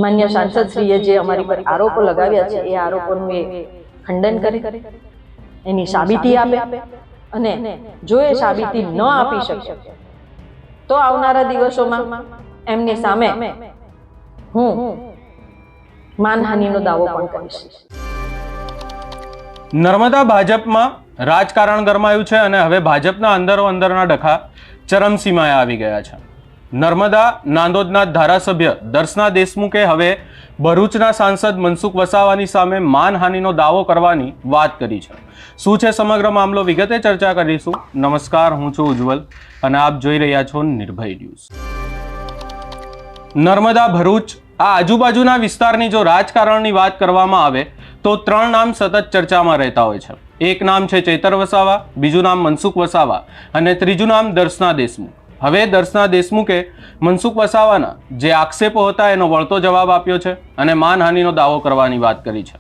માન્ય સાંસદ શ્રીએ જે અમારી પર આરોપો લગાવ્યા છે એ આરોપોનું એ ખંડન કરે, એની સાબિતી આપે, અને જો એ સાબિતી ન આપી શકે તો આવનારા દિવસોમાં એમની સામે હું માનહાનિનો દાવો પણ કરીશ. નર્મદા ભાજપમાં રાજકારણ ગરમાયું છે અને હવે ભાજપના અંદરના ડખા ચરમસીમાએ આવી ગયા છે. નર્મદા નાંદોદના ધારાસભ્ય દર્શના દેશમુખે હવે ભરૂચના સાંસદ મનસુખ વસાવાની સામે માનહાનિનો દાવો કરવાની વાત કરી છે. શું છે સમગ્ર મામલો, વિગતે ચર્ચા કરીશું. નમસ્કાર, હું છું ઉજ્જવલ અને આપ જોઈ રહ્યા છો નિર્ભય ન્યૂઝ. નર્મદા ભરૂચ આ આજુબાજુના વિસ્તારની જો રાજકારણની વાત કરવામાં આવે તો 3 નામ સતત ચર્ચામાં રહેતા હોય છે. એક નામ છે ચૈતર વસાવા, બીજું નામ મનસુખ વસાવા અને ત્રીજું નામ દર્શના દેશમુખ. હવે દર્શના દેશમુખે મનસુખ વસાવાના જે આક્ષેપો હતા એનો વળતો જવાબ આપ્યો છે અને માનહાનિનો દાવો કરવાની વાત કરી છે.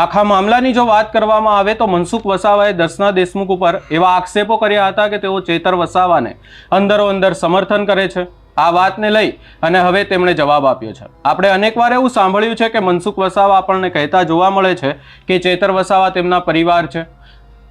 આખા મામલાની જો વાત કરવામાં આવે તો મનસુખ વસાવાએ દર્શના દેશમુખ ઉપર એવા આક્ષેપો કર્યા હતા કે તેઓ ચૈતર વસાવાને અંદરો સમર્થન કરે છે. આ વાતને લઈ અને હવે તેમણે જવાબ આપ્યો છે. આપણે અનેકવાર એવું સાંભળ્યું છે કે મનસુખ વસાવા આપણને કહેતા જોવા મળે છે કે ચૈતર વસાવા તેમના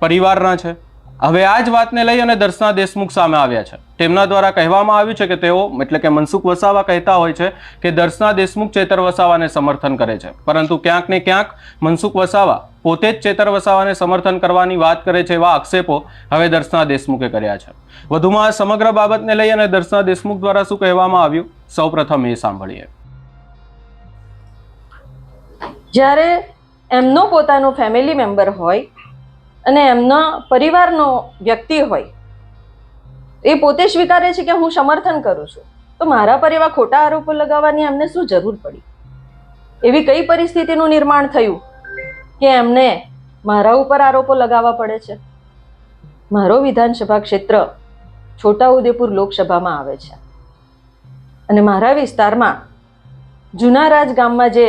પરિવારના છે. હવે આ જ વાતને લઈ અને દર્શના દેશમુખ સામે આવ્યા છે. તેમના દ્વારા કહેવામાં આવ્યું છે કે તેઓ એટલે કે મનસુખ વસાવા કહેતા હોય છે કે દર્શના દેશમુખ ચૈતર વસાવાને સમર્થન કરે છે, પરંતુ ક્યાંક ને ક્યાંક મનસુખ વસાવા પોતે જ ચૈતર વસાવાને સમર્થન કરવાની વાત કરે છે. એવા આક્ષેપો હવે દર્શના દેશમુખે કર્યા છે. વધુમાં આ સમગ્ર બાબતને લઈ અને દર્શના દેશમુખ દ્વારા શું કહેવામાં આવ્યું, સૌપ્રથમ એ સાંભળીએ. જ્યારે એમનો પોતાનો ફેમિલી મેમ્બર હોય અને એમના પરિવારનો વ્યક્તિ હોય, એ પોતે સ્વીકારે છે કે હું સમર્થન કરું છું, તો મારા પર એવા ખોટા આરોપો લગાવવાની એમને શું જરૂર પડી? એવી કઈ પરિસ્થિતિનું નિર્માણ થયું કે એમને મારા ઉપર આરોપો લગાવવા પડે છે? મારો વિધાનસભા ક્ષેત્ર છોટાઉદેપુર લોકસભામાં આવે છે અને મારા વિસ્તારમાં જુનારાજ ગામમાં જે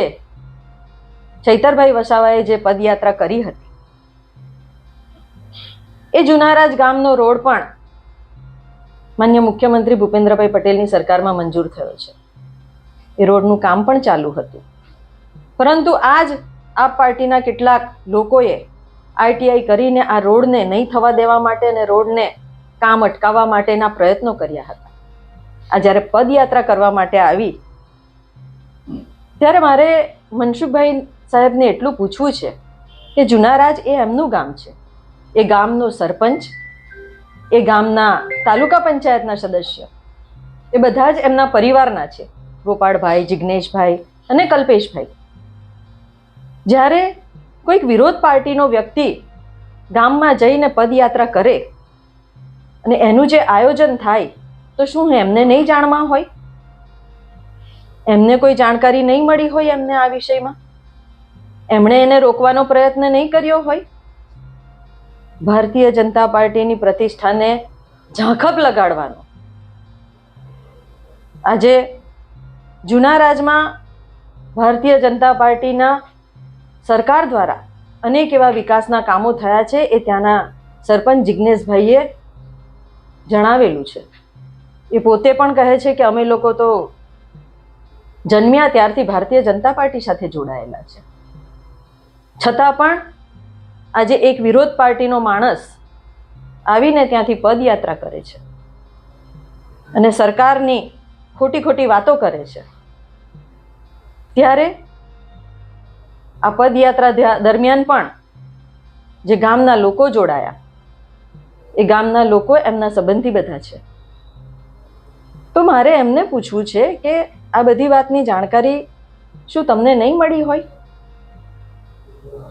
ચૈતરભાઈ વસાવાએ જે પદયાત્રા કરી હતી, એ જુનારાજ ગામનો રોડ પણ માન્ય મુખ્યમંત્રી ભૂપેન્દ્રભાઈ પટેલની સરકારમાં મંજૂર થયો છે. એ રોડનું કામ પણ ચાલુ હતું, પરંતુ આજ આપ પાર્ટીના કેટલાક લોકોએ આઈટીઆઈ કરીને આ રોડને નહીં થવા દેવા માટે અને રોડને કામ અટકાવવા માટેના પ્રયત્નો કર્યા હતા. આ જ્યારે પદયાત્રા કરવા માટે આવી ત્યારે મારે મનસુખભાઈ સાહેબને એટલું પૂછવું છે કે જુનારાજ એ એમનું ગામ છે, એ ગામનો સરપંચ, એ ગામના તાલુકા પંચાયતના સદસ્ય, એ બધા જ એમના પરિવારના છે, ગોપાળભાઈ, જિજ્ઞેશભાઈ અને કલ્પેશભાઈ. જ્યારે કોઈક વિરોધ પાર્ટીનો વ્યક્તિ ગામમાં જઈને પદયાત્રા કરે અને એનું જે આયોજન થાય, તો શું એમને નહીં જાણમાં હોય? એમને કોઈ જાણકારી નહીં મળી હોય એમને આ વિષયમાં? એમણે એને રોકવાનો પ્રયત્ન નહીં કર્યો હોય? ભારતીય જનતા પાર્ટીની પ્રતિષ્ઠાને ઝાંખપ લગાડવાનો આજે જુનારાજમાં ભારતીય જનતા પાર્ટીના સરકાર દ્વારા અનેક એવા વિકાસના કામો થયા છે, એ ત્યાંના સરપંચ જિજ્ઞેશભાઈએ જણાવેલું છે. એ પોતે પણ કહે છે કે અમે લોકો તો જન્મ્યા ત્યારથી ભારતીય જનતા પાર્ટી સાથે જોડાયેલા છે, છતાં પણ આજે એક વિરોધ પાર્ટીનો માણસ આવીને ત્યાંથી પદયાત્રા કરે છે અને સરકારની ખોટી વાતો કરે છે. ત્યારે આ પદયાત્રા દરમિયાન પણ જે ગામના લોકો જોડાયા, એ ગામના લોકો એમના સંબંધી બધા છે. તો મારે એમને પૂછવું છે કે આ બધી વાતની જાણકારી શું તમને નહીં મળી હોય?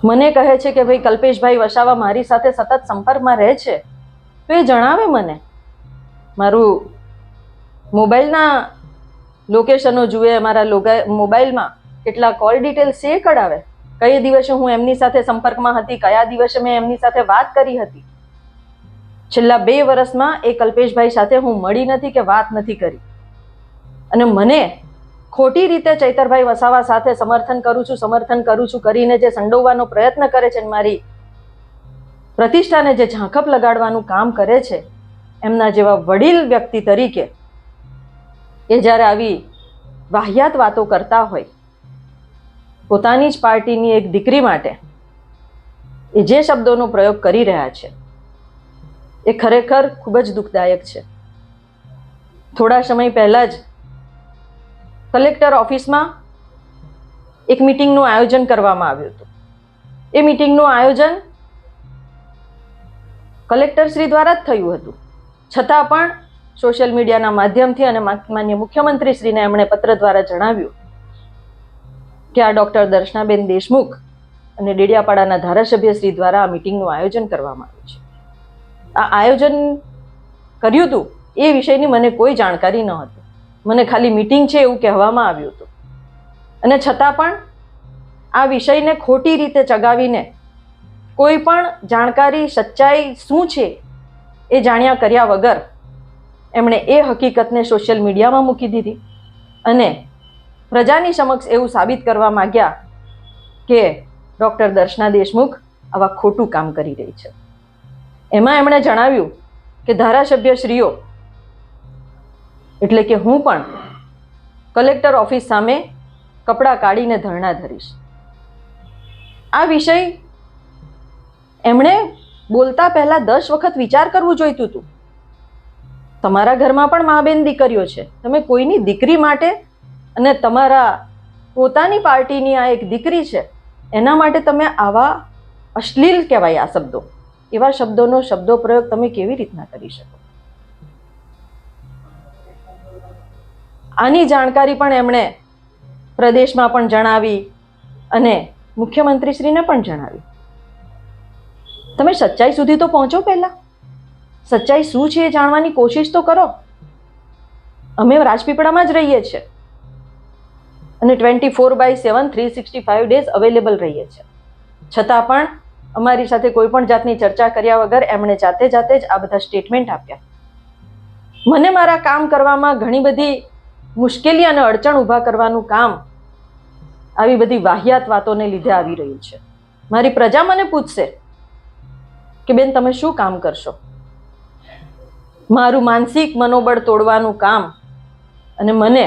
મને કહે છે કે ભાઈ કલ્પેશભાઈ વસાવા મારી સાથે સતત સંપર્કમાં રહે છે, તો એ જણાવે મને. મારું મોબાઈલના લોકેશનો જુએ, મારા મોબાઈલમાં કેટલા કોલ ડિટેલ્સ છે એ કઢાવે. કઈ દિવસે હું એમની સાથે સંપર્કમાં હતી, કયા દિવસે મેં એમની સાથે વાત કરી હતી. છેલ્લા 2 વર્ષમાં એ કલ્પેશભાઈ સાથે હું મળી નથી કે વાત નથી કરી. અને મને ખોટી રીતે ચૈતરભાઈ વસાવા સાથે સમર્થન કરું છું કરીને જે સંડોવવાનો પ્રયત્ન કરે છે, મારી પ્રતિષ્ઠાને જે ઝાંખપ લગાડવાનું કામ કરે છે, એમના જેવા વડીલ વ્યક્તિ તરીકે એ જ્યારે આવી વાહિયાત વાતો કરતા હોય પોતાની જ પાર્ટીની એક દીકરી માટે એ જે શબ્દોનો પ્રયોગ કરી રહ્યા છે એ ખરેખર ખૂબ જ દુઃખદાયક છે. થોડા સમય પહેલાં જ કલેક્ટર ઓફિસમાં એક મિટિંગનું આયોજન કરવામાં આવ્યું હતું. એ મિટિંગનું આયોજન કલેક્ટરશ્રી દ્વારા જ થયું હતું, છતાં પણ સોશિયલ મીડિયાના માધ્યમથી અને માન્ય મુખ્યમંત્રીશ્રીને એમણે પત્ર દ્વારા જણાવ્યું કે આ ડૉક્ટર દર્શનાબેન દેશમુખ અને ડેડિયાપાડાના ધારાસભ્યશ્રી દ્વારા આ મિટિંગનું આયોજન કરવામાં આવ્યું છે. આ આયોજન કર્યું હતું એ વિષયની મને કોઈ જાણકારી ન હતી. મને ખાલી મિટિંગ છે એવું કહેવામાં આવ્યું હતું, અને છતાં પણ આ વિષયને ખોટી રીતે ચગાવીને કોઈ પણ જાણકારી સચ્ચાઈ શું છે એ જાણ્યા કર્યા વગર એમણે એ હકીકતને સોશિયલ મીડિયામાં મૂકી દીધી અને પ્રજાની સમક્ષ એવું સાબિત કરવા માંગ્યા કે ડૉક્ટર દર્શના દેશમુખ આવા ખોટું કામ કરી રહી છે. એમાં એમણે જણાવ્યું કે ધારાસભ્યશ્રીઓ એટલે કે હું પણ કલેક્ટર ઓફિસ સામે કપડાં કાઢીને ધરણા ધરીશ. આ વિષય એમણે બોલતા પહેલા 10 વખત વિચાર કરવું જોઈતું હતું. તમારા ઘરમાં પણ મા બેન દીકરીઓ છે, તમે કોઈની દીકરી માટે અને તમારા પોતાની પાર્ટીની આ એક દીકરી છે એના માટે તમે આવા અશ્લીલ કહેવાય આ શબ્દો, એવા શબ્દોનો શબ્દો પ્રયોગ તમે કેવી રીતના કરી શકો? આની જાણકારી પણ એમણે પ્રદેશમાં પણ જણાવી અને મુખ્યમંત્રીશ્રીને પણ જણાવી. તમે સચ્ચાઈ સુધી તો પહોંચો, પહેલા સચ્ચાઈ શું છે એ જાણવાની કોશિશ તો કરો. અમે રાજપીપળામાં જ રહીએ છીએ અને 24/7 365 ડેઝ અવેલેબલ રહીએ છીએ, છતાં પણ અમારી સાથે કોઈ પણ જાતની ચર્ચા કર્યા વગર એમણે જાતે જ આ બધા સ્ટેટમેન્ટ આપ્યા. મને મારા કામ કરવામાં ઘણી બધી મુશ્કેલી અને અડચણ ઊભા કરવાનું કામ આવી બધી વાહિયાત વાતોને લીધે આવી રહ્યું છે. મારી પ્રજા મને પૂછશે કે બેન તમે શું કામ કરશો? મારું માનસિક મનોબળ તોડવાનું કામ અને મને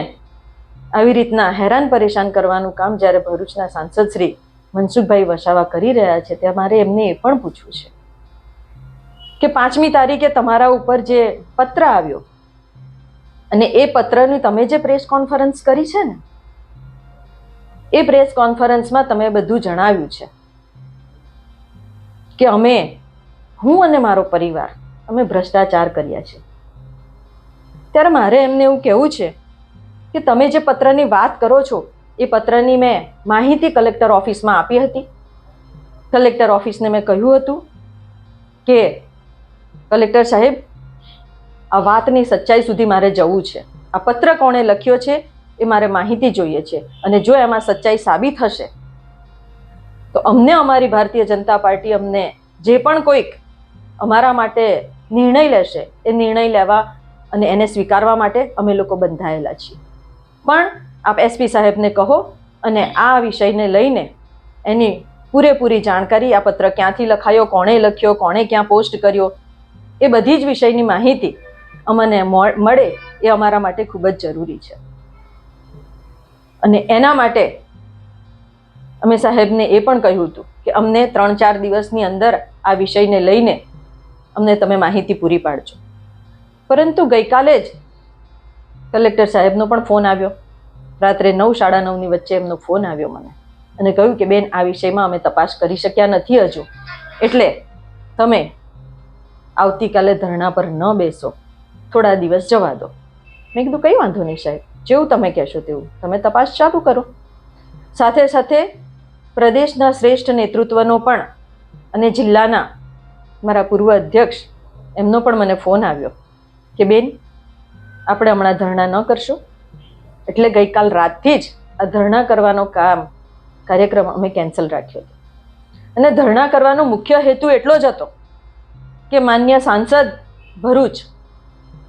આવી રીતના હેરાન પરેશાન કરવાનું કામ જ્યારે ભરૂચના સાંસદ શ્રી મનસુખભાઈ વસાવા કરી રહ્યા છે ત્યાં મારે એમને એ પણ પૂછવું છે કે 5મી તારીખે તમારા ઉપર જે પત્ર આવ્યો અને એ પત્રની તમે જે પ્રેસ કોન્ફરન્સ કરી છે ને, એ પ્રેસ કોન્ફરન્સમાં તમે બધું જણાવ્યું છે કે હું અને મારો પરિવાર અમે ભ્રષ્ટાચાર કર્યા છે. ત્યારે મારે એમને એવું કહેવું છે કે તમે જે પત્રની વાત કરો છો એ પત્રની મેં માહિતી કલેક્ટર ઓફિસમાં આપી હતી. કલેક્ટર ઓફિસને મેં કહ્યું હતું કે કલેક્ટર સાહેબ આ વાતની સચ્ચાઈ સુધી મારે જવું છે, આ પત્ર કોણે લખ્યો છે એ મારે માહિતી જોઈએ છે, અને જો એમાં સચ્ચાઈ સાબિત હશે તો અમને અમારી ભારતીય જનતા પાર્ટી અમને જે પણ કોઈક અમારા માટે નિર્ણય લેશે એ નિર્ણય લેવા અને એને સ્વીકારવા માટે અમે લોકો બંધાયેલા છીએ. પણ આપ એસપી સાહેબને કહો અને આ વિષયને લઈને એની પૂરેપૂરી જાણકારી, આ પત્ર ક્યાંથી લખાયો, કોણે લખ્યો, કોણે ક્યાં પોસ્ટ કર્યો, એ બધી જ વિષયની માહિતી અમને મળે એ અમારા માટે ખૂબ જ જરૂરી છે. અને એના માટે અમે સાહેબને એ પણ કહ્યું હતું કે અમને 3-4 દિવસની અંદર આ વિષયને લઈને અમને તમે માહિતી પૂરી પાડજો. પરંતુ ગઈકાલે જ કલેક્ટર સાહેબનો પણ ફોન આવ્યો. રાત્રે 9-9:30 વચ્ચે એમનો ફોન આવ્યો મને અને કહ્યું કે બેન આ વિષયમાં અમે તપાસ કરી શક્યા નથી હજુ, એટલે તમે આવતીકાલે ધરણા પર ન બેસો, થોડા દિવસ જવા દો. મેં કીધું કંઈ વાંધો નહીં સાહેબ, જેવું તમે કહેશો તેવું, તમે તપાસ ચાલુ કરો. સાથે સાથે પ્રદેશના શ્રેષ્ઠ નેતૃત્વનો પણ અને જિલ્લાના મારા પૂર્વ અધ્યક્ષ એમનો પણ મને ફોન આવ્યો કે બેન આપણે હમણાં ધરણા ન કરશું. એટલે ગઈકાલ રાતથી જ આ ધરણા કરવાનો કાર્યક્રમ અમે કેન્સલ રાખ્યો હતો. અને ધરણા કરવાનો મુખ્ય હેતુ એટલો જ હતો કે માન્ય સાંસદ ભરૂચ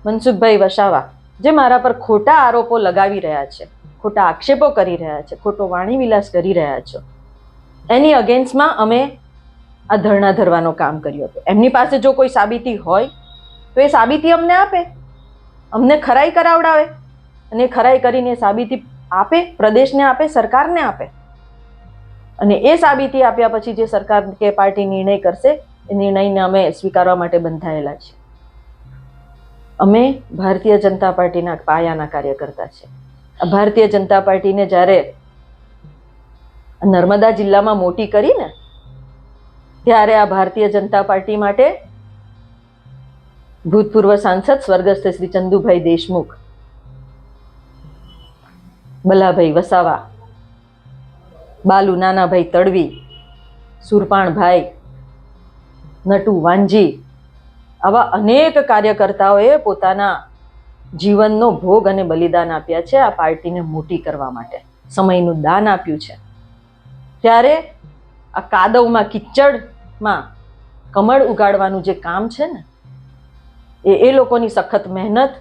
મનસુખભાઈ વસાવા જે મારા પર ખોટા આરોપો લગાવી રહ્યા છે, ખોટા આક્ષેપો કરી રહ્યા છે, ખોટો વાણીવિલાસ કરી રહ્યા છે, એની અગેન્સ્ટમાં અમે આ ધરણા ધરવાનો કામ કર્યું હતું. એમની પાસે જો કોઈ સાબિતી હોય તો એ સાબિતી અમને આપે, અમને ખરાઈ કરાવડાવે અને ખરાઈ કરીને સાબિતી આપે, પ્રદેશને આપે, સરકારને આપે. અને એ સાબિતી આપ્યા પછી જે સરકાર કે પાર્ટી નિર્ણય કરશે એ નિર્ણયને અમે સ્વીકારવા માટે બંધાયેલા છીએ. અમે ભારતીય જનતા પાર્ટીના પાયાના કાર્યકર્તા છે. ભારતીય જનતા પાર્ટીને જ્યારે નર્મદા જિલ્લામાં મોટી કરીને ત્યારે આ ભારતીય જનતા પાર્ટી માટે ભૂતપૂર્વ સાંસદ સ્વર્ગસ્થ શ્રી ચંદુભાઈ દેશમુખ, બલાભાઈ વસાવા, બાલુ નાનાભાઈ તડવી, સુરપાણભાઈ, નટુ વાંજી, આવા અનેક કાર્યકર્તાઓએ પોતાના જીવનનો ભોગ અને બલિદાન આપ્યા છે આ પાર્ટીને મોટી કરવા માટે, સમયનું દાન આપ્યું છે. ત્યારે આ કાદવમાં કિચડમાં કમળ ઉગાડવાનું જે કામ છે ને એ લોકોની સખત મહેનત,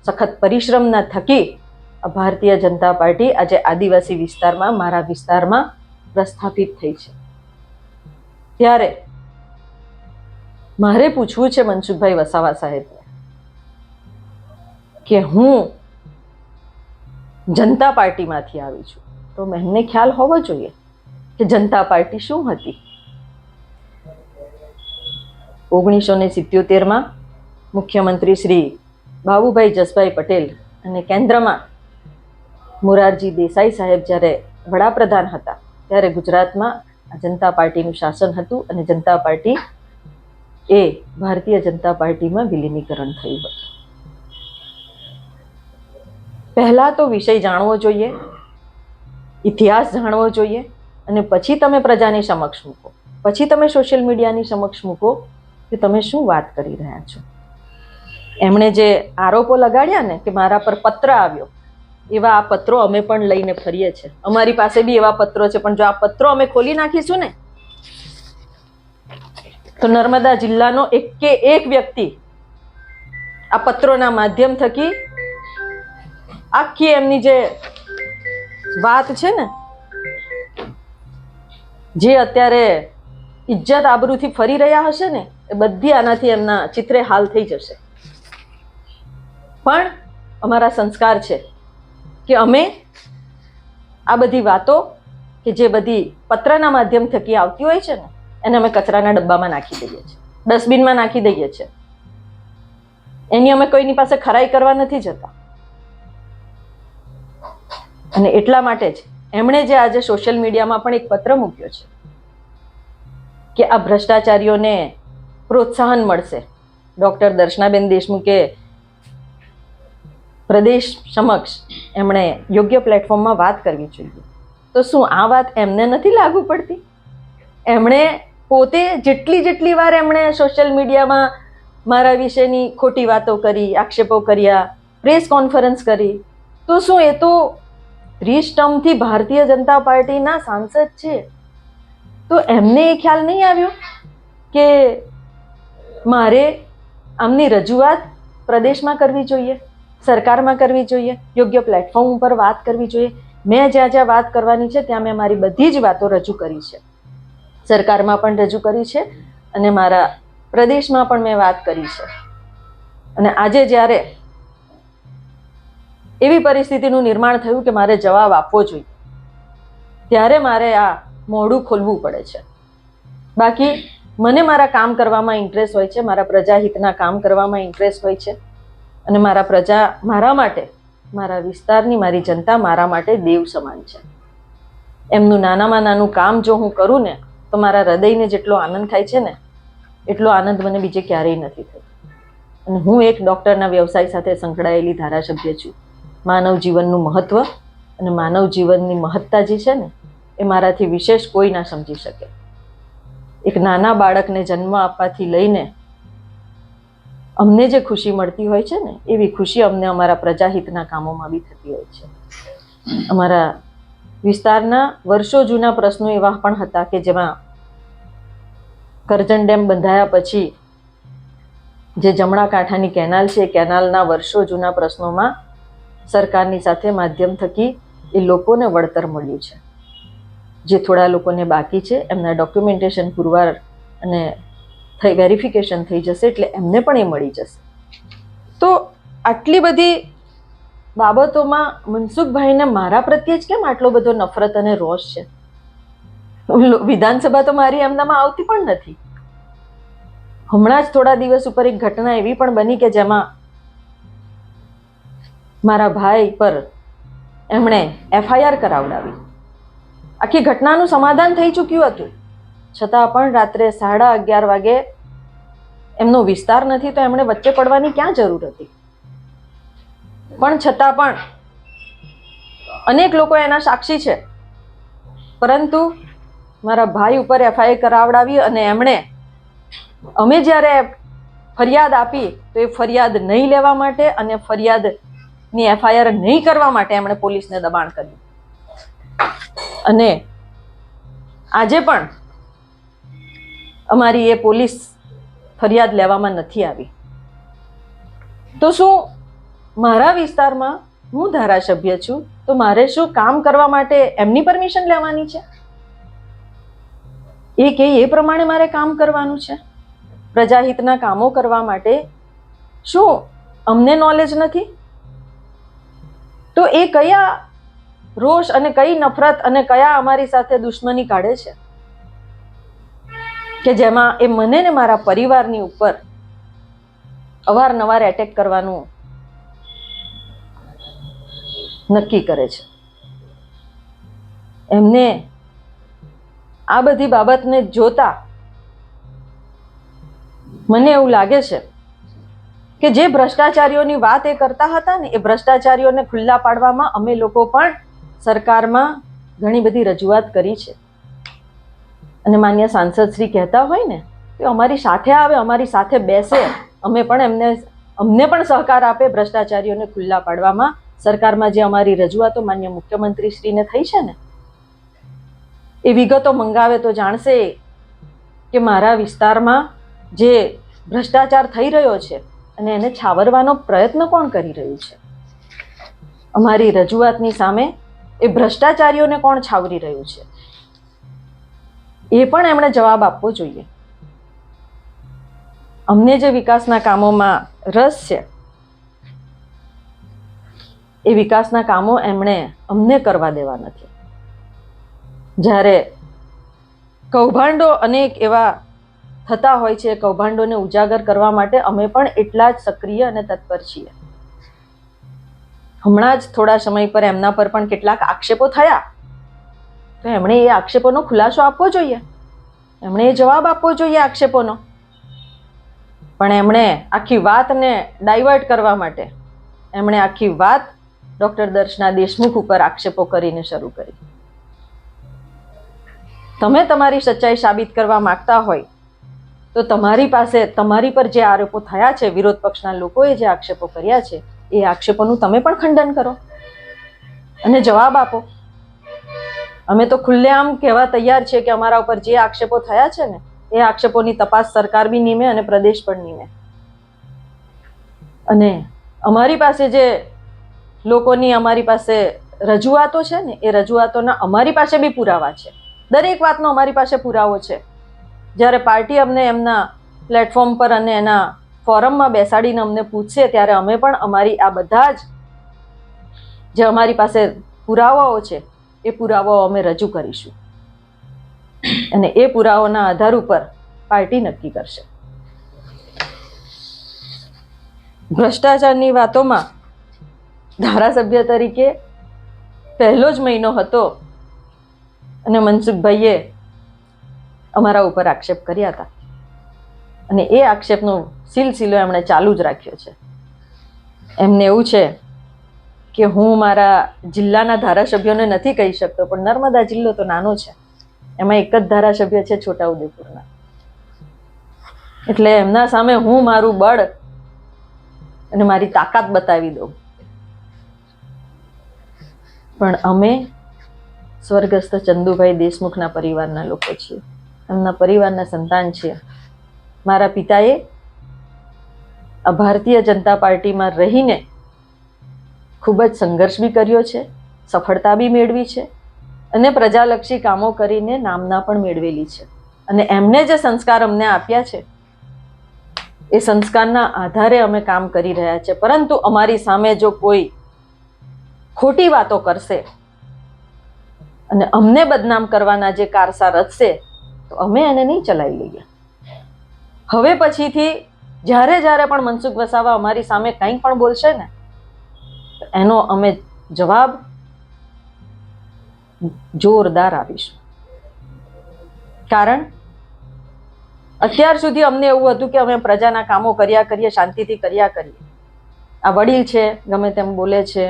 સખત પરિશ્રમના થકી આ ભારતીય જનતા પાર્ટી આજે આદિવાસી વિસ્તારમાં, મારા વિસ્તારમાં પ્રસ્થાપિત થઈ છે. ત્યારે મારે પૂછવું છે મનસુખભાઈ વસાવા સાહેબને કે હું જનતા પાર્ટીમાંથી આવી છું, તો એમને ખ્યાલ હોવો જોઈએ કે જનતા પાર્ટી શું હતી. 1977માં મુખ્યમંત્રી શ્રી બાબુભાઈ જસભાઈ પટેલ અને કેન્દ્રમાં મોરારજી દેસાઈ સાહેબ જ્યારે વડાપ્રધાન હતા ત્યારે ગુજરાતમાં જનતા પાર્ટીનું શાસન હતું અને જનતા પાર્ટી એ ભારતીય જનતા પાર્ટીમાં વિલીનીકરણ થયું હતું. પહેલા તો વિષય જાણવો જોઈએ, ઇતિહાસ જાણવો જોઈએ અને પછી તમે પ્રજાની સમક્ષ મૂકો, પછી તમે સોશિયલ મીડિયાની સમક્ષ મૂકો કે તમે શું વાત કરી રહ્યા છો. એમણે જે આરોપો લગાડ્યા ને કે મારા પર પત્ર આવ્યો, એવા આ પત્રો અમે પણ લઈને ફરીએ છીએ. અમારી પાસે બી એવા પત્રો છે, પણ જો આ પત્રો અમે ખોલી નાખીશું ને તો નર્મદા જિલ્લાનો એક વ્યક્તિ આ પત્રોના માધ્યમ થકી આખી એમની જે વાત છે ને, જે અત્યારે ઇજ્જત આબરૂથી ફરી રહ્યા હશે ને, એ બધી આનાથી એમના ચિત્રે હાલ થઈ જશે. પણ અમારા સંસ્કાર છે કે અમે આ બધી વાતો કે જે બધી પત્રના માધ્યમ થકી આવતી હોય છે ને એને અમે કચરાના ડબ્બામાં નાખી દઈએ છીએ, ડસ્ટબિનમાં નાખી દઈએ છીએ. એની અમે કોઈની પાસે ખરાઈ કરવા નથી જતા. અને એટલા માટે જ એમણે જે આજે સોશિયલ મીડિયામાં પણ એક પત્ર મૂક્યો છે કે આ ભ્રષ્ટાચારીઓને પ્રોત્સાહન મળશે. ડોક્ટર દર્શનાબેન દેશમુખે પ્રદેશ સમક્ષ એમણે યોગ્ય પ્લેટફોર્મમાં વાત કરવી જોઈએ. તો શું આ વાત એમને નથી લાગુ પડતી? એમણે પોતે જેટલી વાર એમણે સોશિયલ મીડિયામાં મારા વિશેની ખોટી વાતો કરી, આક્ષેપો કર્યા, પ્રેસ કોન્ફરન્સ કરી, તો શું એ તો 30 ટર્મથી ભારતીય જનતા પાર્ટીના સાંસદ છે, તો એમને એ ખ્યાલ નહીં આવ્યો કે મારે આમની રજૂઆત પ્રદેશમાં કરવી જોઈએ, સરકારમાં કરવી જોઈએ, યોગ્ય પ્લેટફોર્મ ઉપર વાત કરવી જોઈએ. મેં જ્યાં વાત કરવાની છે ત્યાં મેં મારી બધી જ વાતો રજૂ કરી છે, સરકારમાં પણ રજૂ કરી છે અને મારા પ્રદેશમાં પણ મેં વાત કરી છે. અને આજે જ્યારે એવી પરિસ્થિતિનું નિર્માણ થયું કે મારે જવાબ આપવો જોઈએ, ત્યારે મારે આ મોઢું ખોલવું પડે છે. બાકી મને મારા કામ કરવામાં ઇન્ટરેસ્ટ હોય છે, મારા પ્રજાહિતના કામ કરવામાં ઇન્ટરેસ્ટ હોય છે અને મારા પ્રજા મારા માટે, મારા વિસ્તારની મારી જનતા મારા માટે દેવ સમાન છે. એમનું નાનામાં નાનું કામ જો હું કરું ને તો મારા હૃદયને જેટલો આનંદ થાય છે ને એટલો આનંદ મને બીજે ક્યારેય નથી થતો. અને હું એક ડૉક્ટરના વ્યવસાય સાથે સંકળાયેલી ધારાસભ્ય છું. માનવ જીવનનું મહત્વ અને માનવ જીવનની મહત્તા જે છે ને એ મારાથી વિશેષ કોઈ ના સમજી શકે. એક નાના બાળકને જન્મ આપવાથી લઈને અમને જે ખુશી મળતી હોય છે ને એવી ખુશી અમને અમારા પ્રજાહિતના કામોમાં બી થતી હોય છે. અમારા વિસ્તારના વર્ષો જૂના પ્રશ્નો એવા પણ હતા કે જેમાં કરજણ ડેમ બંધાયા પછી જે જમણા કાંઠાની કેનાલ છે, કેનાલના વર્ષો જૂના પ્રશ્નોમાં સરકારની સાથે માધ્યમ થકી એ લોકોને વળતર મળ્યું છે. જે થોડા લોકોને બાકી છે એમના ડોક્યુમેન્ટેશન પુરવાર અને વેરિફિકેશન થઈ જશે એટલે એમને પણ એ મળી જશે. તો આટલી બધી બાબતોમાં મનસુખભાઈને મારા પ્રત્યે જ કેમ આટલો બધો નફરત અને રોષ છે? વિધાનસભા તો મારી એમનામાં આવતી પણ નથી. હમણાં જ થોડા દિવસ ઉપર એક ઘટના એવી પણ બની કે જેમાં મારા ભાઈ પર એમણે FIR કરાવડાવી. આખી ઘટનાનું સમાધાન થઈ ચૂક્યું હતું, છતાં પણ રાત્રે 11:30 વાગે એમનો વિસ્તાર નથી તો એમણે વચ્ચે પડવાની ક્યાં જરૂર હતી? પણ છતાં પણ અનેક લોકો એના સાક્ષી છે, પરંતુ મારા ભાઈ ઉપર FIR કરાવડાવી અને એમણે અમે જ્યારે ફરિયાદ આપી તો એ ફરિયાદ નહીં લેવા માટે અને ફરિયાદની FIR નહીં કરવા માટે એમણે પોલીસને દબાણ કર્યું. અને આજે પણ અમારી એ પોલીસ ફરિયાદ લેવામાં નથી આવી. તો શું મારા વિસ્તારમાં હું ધારાસભ્ય છું તો મારે શું કામ કરવા માટે એમની પરમિશન લેવાની છે? એ કે એ પ્રમાણે મારે કામ કરવાનું છે? પ્રજાહિતના કામો કરવા માટે શું અમને નોલેજ નથી? તો એ કયા રોષ અને કઈ નફરત અને કયા અમારી સાથે દુશ્મની કાઢે છે કે જેમાં એ મને ને મારા પરિવારની ઉપર અવારનવાર એટેક કરવાનું નક્કી કરે છે. એમને આ બધી બાબતને જોતા મને એવું લાગે છે કે જે ભ્રષ્ટાચારીઓની વાત એ કરતા હતા ને, એ ભ્રષ્ટાચારીઓને ખુલ્લા પાડવામાં અમે લોકો પણ સરકારમાં ઘણી બધી રજૂઆત કરી છે. અને માન્ય સાંસદ શ્રી કહેતા હોય ને કે અમારી સાથે આવે, અમારી સાથે બેસે, અમને પણ સહકાર આપે ભ્રષ્ટાચારીઓને ખુલ્લા પાડવામાં. સરકારમાં જે અમારી રજૂઆતો માન્ય મુખ્યમંત્રી શ્રીને થઈ છે ને, એ વિગતો મંગાવે તો જાણશે કે મારા વિસ્તારમાં જે ભ્રષ્ટાચાર થઈ રહ્યો છે અને એને છાવરવાનો પ્રયત્ન કોણ કરી રહ્યું છે. અમારી રજૂઆતની સામે એ ભ્રષ્ટાચારીઓને કોણ છાવરી રહ્યું છે, એ પણ એમણે જવાબ આપવો જોઈએ. અમને જે વિકાસના કામોમાં રસ છે એ વિકાસના કામો એમણે અમને કરવા દેવા નથી. જ્યારે કૌભાંડો અનેક એવા થતા હોય છે, કૌભાંડોને ઉજાગર કરવા માટે અમે પણ એટલા જ સક્રિય અને તત્પર છીએ. હમણાં જ થોડા સમય પર એમના પર પણ કેટલાક આક્ષેપો થયા, તો એમણે એ આક્ષેપોનો ખુલાસો આપવો જોઈએ, એમણે એ જવાબ આપવો જોઈએ આક્ષેપોનો. પણ એમણે આખી વાતને ડાયવર્ટ કરવા માટે એમણે આખી વાત ડૉક્ટર દર્શના દેશમુખ ઉપર આક્ષેપો કરીને શરૂ કરી. તમે તમારી સચ્ચાઈ સાબિત કરવા માંગતા હોય તો તમારી પાસે તમારી પર જે આરોપો થયા છે, વિરોધ પક્ષના લોકોએ જે આક્ષેપો કર્યા છે, એ આક્ષેપોનું તમે પણ ખંડન કરો અને જવાબ આપો. અમે તો ખુલ્લેઆમ કહેવા તૈયાર છે કે અમારા ઉપર જે આક્ષેપો થયા છે ને, એ આક્ષેપોની તપાસ સરકાર બી નીમે અને પ્રદેશ પણ નીમે. અને અમારી પાસે જે લોકોની અમારી પાસે રજૂઆતો છે ને, એ રજૂઆતોના અમારી પાસે બી પુરાવા છે. દરેક વાતનો અમારી પાસે પુરાવો છે. જ્યારે પાર્ટી અમને એમના પ્લેટફોર્મ પર અને એના ફોરમમાં બેસાડીને અમને પૂછશે ત્યારે અમે પણ અમારી આ બધા જ જે અમારી પાસે પુરાવાઓ છે એ પુરાવાઓ અમે રજૂ કરીશું અને એ પુરાવાના આધાર ઉપર પાર્ટી નક્કી કરશે. ભ્રષ્ટાચારની વાતોમાં ધારાસભ્ય તરીકે પહેલો જ મહિનો હતો અને મનસુખભાઈએ અમારા ઉપર આક્ષેપ કર્યા હતા અને એ આક્ષેપનો સિલસિલો એમણે ચાલુ જ રાખ્યો છે. એમને એવું છે કે હું મારા જિલ્લાના ધારાસભ્યોને નથી કહી શકતો, પણ નર્મદા જિલ્લો તો નાનો છે, એમાં એક જ ધારાસભ્ય છે છોટાઉદેપુરના, એટલે એમના સામે હું મારું બળ અને મારી તાકાત બતાવી દઉં. પણ અમે સ્વર્ગસ્થ ચંદુભાઈ દેશમુખના પરિવારના લોકો છીએ, એમના પરિવારના સંતાન છીએ. મારા પિતાએ આ ભારતીય જનતા પાર્ટીમાં રહીને ખૂબ જ સંઘર્ષ બી કર્યો છે, સફળતા બી મેળવી છે અને પ્રજાલક્ષી કામો કરીને નામના પણ મેળવેલી છે. અને એમને જે સંસ્કાર અમને આપ્યા છે એ સંસ્કારના આધારે અમે કામ કરી રહ્યા છે. પરંતુ અમારી સામે જો કોઈ ખોટી વાતો કરશે અને અમને બદનામ કરવાના જે કારસાર રચશે તો અમે એને નહીં ચલાવી લઈએ. હવે પછીથી જ્યારે પણ મનસુખ વસાવા અમારી સામે કંઈ પણ બોલશે ને, એનો અમે જવાબ જોરદાર આપીશું. કારણ અત્યાર સુધી અમને એવું હતું કે અમે પ્રજાના કામો કર્યા કરીએ, શાંતિથી કર્યા કરીએ. આ વડીલ છે, ગમે તેમ બોલે છે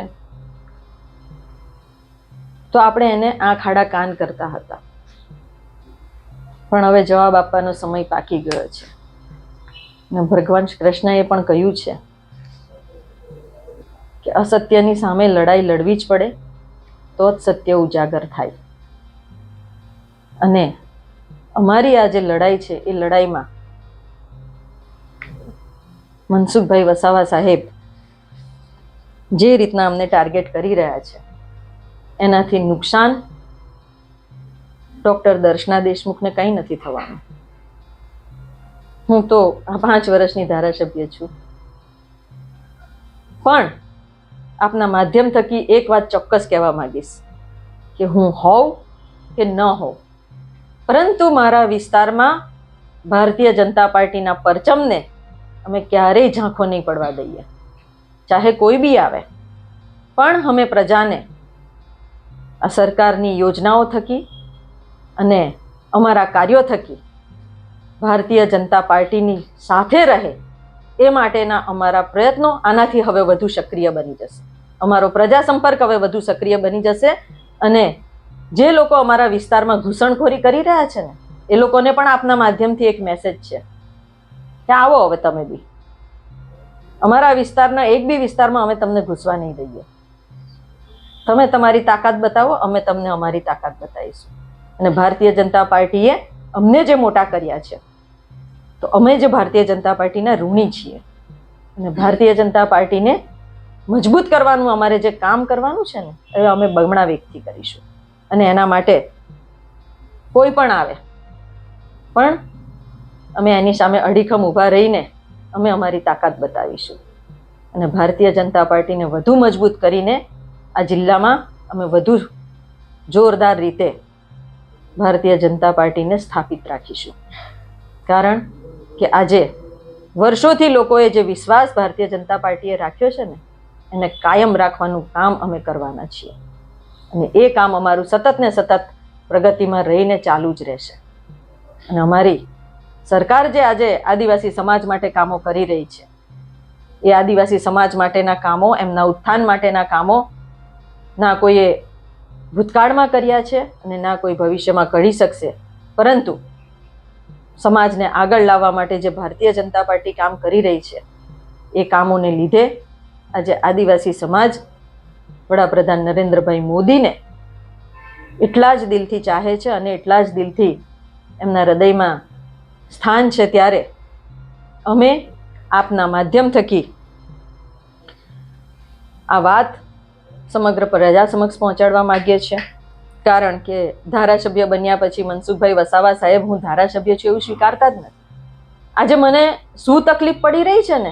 તો આપણે એને આંખ આડા કાન કરતા હતા. પણ હવે જવાબ આપવાનો સમય પાકી ગયો છે. ભગવાન કૃષ્ણએ પણ કહ્યું છે કે અસત્યની સામે લડાઈ લડવી જ પડે તો જ સત્ય ઉજાગર થાય. અને અમારી આ જે લડાઈ છે એ લડાઈમાં મનસુખભાઈ વસાવા સાહેબ જે રીતના અમને ટાર્ગેટ કરી રહ્યા છે એનાથી નુકસાન ડૉક્ટર દર્શના દેશમુખને કંઈ નથી થવાનું. હું તો આ 5 વર્ષની ધારાસભ્ય છું, પણ આપના માધ્યમ થકી એક વાત ચોક્કસ કહેવા માંગીશ કે હું હોઉં કે ન હોઉં, પરંતુ મારા વિસ્તારમાં ભારતીય જનતા પાર્ટીના પરચમને અમે ક્યારેય ઝાંખો નહીં પડવા દઈએ. ચાહે કોઈ બી આવે, પણ અમે પ્રજાને આ સરકારની યોજનાઓ થકી અને અમારા કાર્યો થકી ભારતીય જનતા પાર્ટીની સાથે રહે એ માટેના અમારા પ્રયત્નો આનાથી હવે વધુ સક્રિય બની જશે. અમારો પ્રજા સંપર્ક હવે વધુ સક્રિય બની જશે. અને જે લોકો અમારા વિસ્તારમાં ઘૂસણખોરી કરી રહ્યા છે ને, એ લોકોને પણ આપના માધ્યમથી એક મેસેજ છે કે આવો હવે તમે બી અમારા વિસ્તારના એક બી વિસ્તારમાં અમે તમને ઘૂસવા નહીં દઈએ. તમે તમારી તાકાત બતાવો, અમે તમને અમારી તાકાત બતાવીશું. અને ભારતીય જનતા પાર્ટીએ અમને જે મોટા કર્યા છે તો અમે જે ભારતીય જનતા પાર્ટીના ઋણી છીએ. અને ભારતીય જનતા પાર્ટીને મજબૂત કરવાનું અમારે જે કામ કરવાનું છે ને એ અમે બમણા વેગથી કરીશું. અને એના માટે કોઈ પણ આવે પણ અમે એની સામે અડીખમ ઊભા રહીને અમે અમારી તાકાત બતાવીશું. અને ભારતીય જનતા પાર્ટીને વધુ મજબૂત કરીને આ જિલ્લામાં અમે વધુ જોરદાર રીતે ભારતીય જનતા પાર્ટીને સ્થાપિત રાખીશું. કારણ કે આજે વર્ષોથી લોકોએ જે વિશ્વાસ ભારતીય જનતા પાર્ટીએ રાખ્યો છે ને એને કાયમ રાખવાનું કામ અમે કરવાના છીએ. અને એ કામ અમારું સતત ને સતત પ્રગતિમાં રહીને ચાલુ જ રહેશે. અને અમારી સરકાર જે આજે આદિવાસી સમાજ માટે કામો કરી રહી છે એ આદિવાસી સમાજ માટેના કામો, એમના ઉત્થાન માટેના કામો ના કોઈએ ભૂતકાળમાં કર્યા છે અને ના કોઈ ભવિષ્યમાં કરી શકશે. પરંતુ સમાજને આગળ લાવવા માટે જે ભારતીય જનતા પાર્ટી કામ કરી રહી છે એ કામોને લીધે આજે આદિવાસી સમાજ વડાપ્રધાન નરેન્દ્રભાઈ મોદીને એટલા જ દિલથી ચાહે છે અને એટલા જ દિલથી એમના હૃદયમાં સ્થાન છે. ત્યારે અમે આપના માધ્યમ થકી આ વાત સમગ્ર પ્રજા સમક્ષ પહોંચાડવા માંગીએ છીએ. કારણ કે ધારાસભ્ય બન્યા પછી મનસુખભાઈ વસાવા સાહેબ હું ધારાસભ્ય છું એવું સ્વીકારતા જ નથી. આજે મને શું તકલીફ પડી રહી છે ને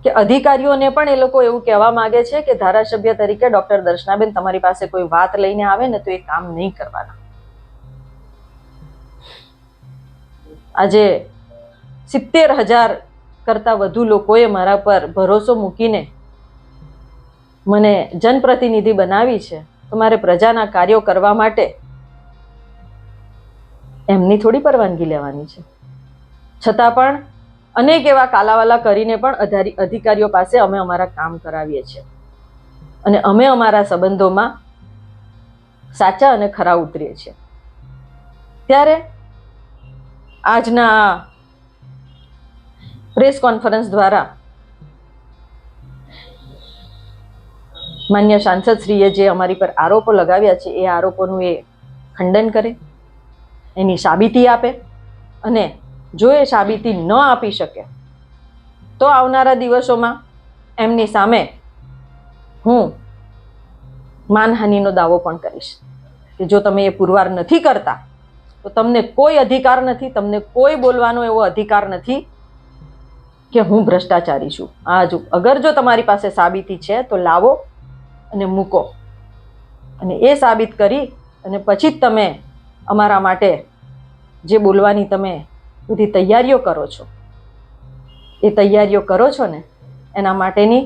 કે અધિકારીઓને પણ એ લોકો એવું કહેવા માંગે છે કે ધારાસભ્ય તરીકે ડૉક્ટર દર્શનાબેન તમારી પાસે કોઈ વાત લઈને આવે ને તો એ કામ નહીં કરવાના. આજે 70,000 કરતાં વધુ લોકોએ મારા પર ભરોસો મૂકીને મને જનપ્રતિનિધિ બનાવી છે. તો મારે પ્રજાના કાર્યો કરવા માટે એમની થોડી પરવાનગી લેવાની છે. છતાં પણ અનેક એવા કાલાવાલા કરીને પણ અધિકારીઓ પાસે અમે અમારા કામ કરાવીએ છીએ. અને અમે અમારા સંબંધોમાં સાચા અને ખરા ઉતરીએ છીએ. ત્યારે આજના પ્રેસ કોન્ફરન્સ દ્વારા માન્ય સાંસદશ્રીએ જે અમારી પર આરોપો લગાવ્યા છે એ આરોપોનું એ ખંડન કરે, એની સાબિતી આપે. અને જો એ સાબિતી ન આપી શકે તો આવનારા દિવસોમાં એમની સામે હું માનહાનિનો દાવો પણ કરીશ કે જો તમે એ પુરવાર નથી કરતા તો તમને કોઈ અધિકાર નથી, તમને કોઈ બોલવાનો એવો અધિકાર નથી કે હું ભ્રષ્ટાચારી છું. અગર જો તમારી પાસે સાબિતી છે તો લાવો અને મૂકો. અને એ સાબિત કરી અને પછી જ તમે અમારા માટે જે બોલવાની તમે બધી તૈયારીઓ કરો છો, એ તૈયારીઓ કરો છો ને એના માટેની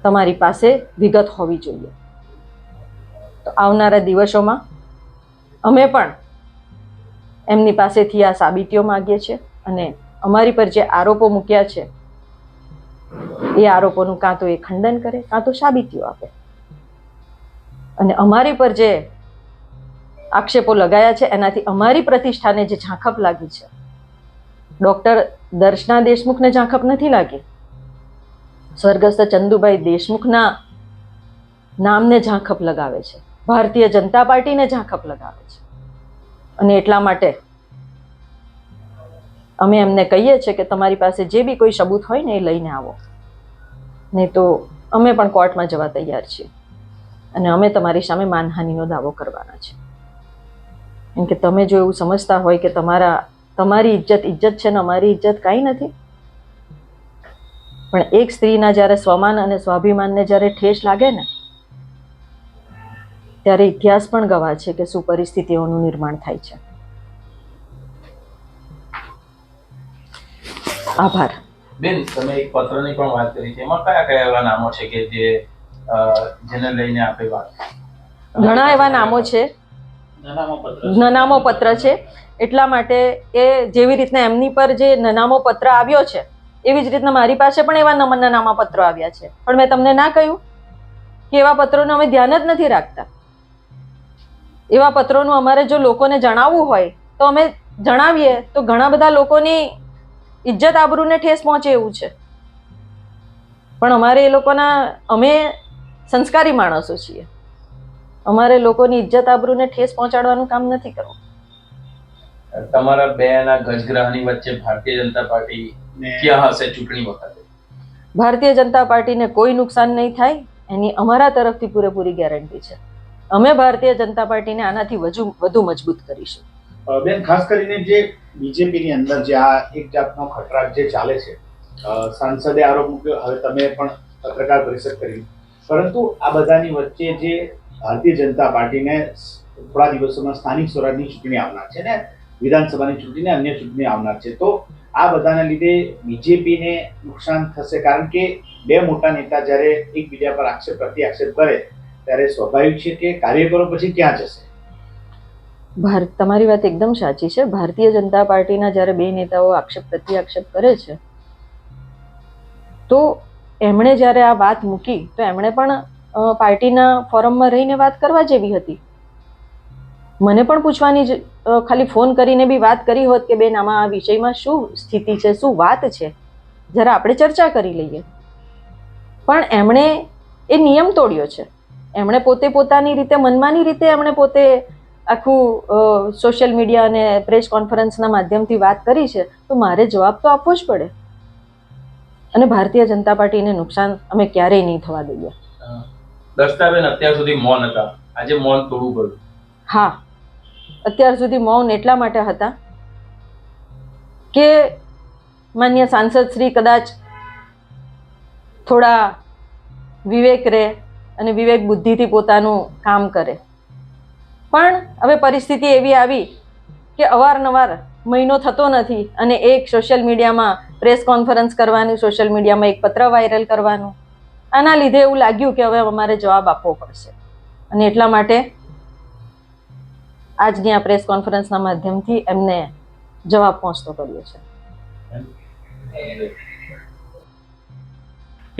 તમારી પાસે વિગત હોવી જોઈએ. તો આવનારા દિવસોમાં અમે પણ એમની પાસેથી આ સાબિતીઓ માગીએ છીએ અને અમારી પર જે આરોપો મૂક્યા છે એ આરોપોનું કાં તો એ ખંડન કરે કાં તો સાબિતીઓ આપે. અને અમારી પર જે આક્ષેપો લગાયા છે એનાથી અમારી પ્રતિષ્ઠાને જે ઝાંખપ લાગી છે, ડૉક્ટર દર્શના દેશમુખને ઝાંખપ નથી લાગી, સ્વર્ગસ્થ ચંદુભાઈ દેશમુખના નામને ઝાંખપ લગાવે છે, ભારતીય જનતા પાર્ટીને ઝાંખપ લગાવે છે. અને એટલા માટે અમે એમને કહીએ છીએ કે તમારી પાસે જે બી કોઈ સબૂત હોય ને એ લઈને આવો, નહીં તો અમે પણ કોર્ટમાં જવા તૈયાર છીએ અને અમે તમારી સામે માનહાનિનો દાવો કરવાના છે. કેમ કે તમે જો એવું સમજતા હોય કે તમારી ઇજ્જત છે ને અમારી ઇજ્જત કાંઈ નથી, પણ એક સ્ત્રીના જ્યારે સ્વમાન અને સ્વાભિમાનને જ્યારે ઠેસ લાગે ને ત્યારે ઇતિહાસ પણ ગવાહ છે કે શું પરિસ્થિતિઓનું નિર્માણ થાય છે. આભાર. બેન, તમે એક પત્રની પણ વાત કરી છે, એમાં કયા કયા એવા નામો છે કે જેને લઈને આપણે વાત? ઘણા એવા નામો છે, નનામો પત્ર છે. એટલા માટે એ જેવી રીતના એમની પર જે નનામો પત્ર આવ્યો છે એવી જ રીતના મારી પાસે પણ એવા નનામા પત્રો આવ્યા છે. પણ મેં તમને ના કહ્યું કે એવા પત્રોનું અમે ધ્યાન જ નથી રાખતા. એવા પત્રોનું અમારે જો લોકોને જણાવવું હોય તો અમે જણાવીએ તો ઘણા બધા લોકોની ઇજ્જત આબરૂને ઠેસ પહોંચે એવું છે. પણ અમારે એ લોકોના, અમે સંસ્કારી માણસો છીએ, અમારે લોકોની ઇજ્જત આબરૂને ઠેસ પહોંચાડવાનું કામ નથી કરવું. તમારા બેના ગજગ્રહની વચ્ચે ભારતીય જનતા પાર્ટી ક્યાં હશે ચૂંટણી વખતે? ભારતીય જનતા પાર્ટીને કોઈ નુકસાન નહીં થાય એની અમારા તરફથી પૂરેપૂરી ગેરંટી છે. અમે ભારતીય જનતા પાર્ટીને આનાથી વધુ મજબૂત કરીશું. બેન, ખાસ કરીને જે બીજેપીની અંદર જે આ એક જાતનો ખટરાક જે ચાલે છે, સાંસદે આરોપ મૂક્યો, હવે તમે પણ પત્રકાર પરિષદ કરી, પરંતુ આ બધાની વચ્ચે જે ભારતીય જનતા પાર્ટીને થોડા દિવસોમાં સ્થાનિક સ્વરાજની ચૂંટણી આવનાર છે ને વિધાનસભાની ચૂંટણી ને અન્ય ચૂંટણી આવનાર છે, તો આ બધાના લીધે બીજેપીને નુકસાન થશે. કારણ કે બે મોટા નેતા જ્યારે એકબીજા પર આક્ષેપ પ્રતિ આક્ષેપ કરે ત્યારે સ્વાભાવિક છે કે કાર્યકરો પછી ક્યાં જશે? તમારી વાત એકદમ સાચી છે. ભારતીય જનતા પાર્ટીના જ્યારે બે નેતાઓ આક્ષેપ પ્રતિ આક્ષેપ કરે છે તો એમણે જ્યારે આ વાત મૂકી તો એમણે પણ પાર્ટીના ફોરમમાં રહીને વાત કરવા જેવી હતી. મને પણ પૂછવાની ખાલી ફોન કરીને બી વાત કરી હોત કે બેન આમાં આ વિષયમાં શું સ્થિતિ છે, શું વાત છે, જરા આપણે ચર્ચા કરી લઈએ. પણ એમણે એ નિયમ તોડ્યો છે. એમણે પોતે પોતાની રીતે, મનમાની રીતે એમણે પોતે આખું સોશિયલ મીડિયા અને પ્રેસ કોન્ફરન્સના માધ્યમથી વાત કરી છે. તો મારે જવાબ તો આપવો જ પડે. અને ભારતીય જનતા પાર્ટીને નુકસાન અમે ક્યારેય નહીં થવા દઈએ. દર્શનાબેન, અત્યાર સુધી મૌન હતા, આજે મૌન તોડવું પડ્યું. હા, અત્યાર સુધી મૌન એટલા માટે હતા કે માન્ય સાંસદ શ્રી કદાચ થોડા વિવેક રહે અને વિવેક બુદ્ધિથી પોતાનું કામ કરે. પણ હવે પરિસ્થિતિ એવી આવી કે અવારનવાર મહિનો થતો નથી અને એક સોશિયલ મીડિયામાં પ્રેસ કોન્ફરન્સ કરવાનું, સોશિયલ મીડિયામાં એક પત્ર વાયરલ કરવાનું, આના લીધે એવું લાગ્યું કે હવે અમારે જવાબ આપવો પડશે. અને એટલા માટે આજની આ પ્રેસ કોન્ફરન્સના માધ્યમથી એમને જવાબ પહોંચતો કર્યો છે.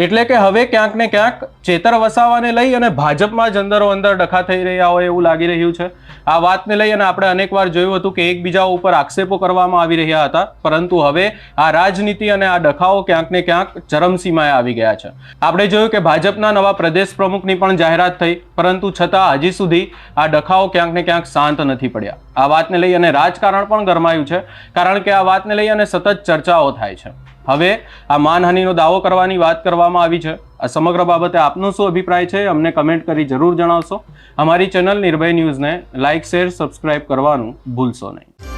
એટલે કે હવે ક્યાંક ને ક્યાંક ચેતર વસાવાને લઈ અને ભાજપમાં જ અંદરો અંદર ડખા થઈ રહ્યા હોય એવું લાગી રહ્યું છે. આ વાતને લઈ અને આપણે અનેકવાર જોયું હતું કે એકબીજા ઉપર આક્ષેપો કરવામાં આવી રહ્યા હતા, પરંતુ હવે આ રાજનીતિ અને આ ડખાઓ ક્યાંક ને ક્યાંક ચરમસીમાએ આવી ગયા છે. આપણે જોયું કે ભાજપના નવા પ્રદેશ પ્રમુખની પણ જાહેરાત થઈ, પરંતુ છતાં હજી સુધી આ ડખાઓ ક્યાંક ને ક્યાંક શાંત નથી પડ્યા. આ વાતને લઈ અને રાજકારણ પણ ગરમાયું છે, કારણ કે આ વાતને લઈ અને સતત ચર્ચાઓ થાય છે. હવે આ માનહાનિનો દાવો કરવાની વાત કરવામાં આવી છે. આ સમગ્ર બાબતે આપનો શું અભિપ્રાય છે અમને કમેન્ટ કરી જરૂર જણાવશો. અમારી ચેનલ નિર્ભય ન્યૂઝને લાઇક, શેર, સબસ્ક્રાઇબ કરવાનું ભૂલશો નહીં.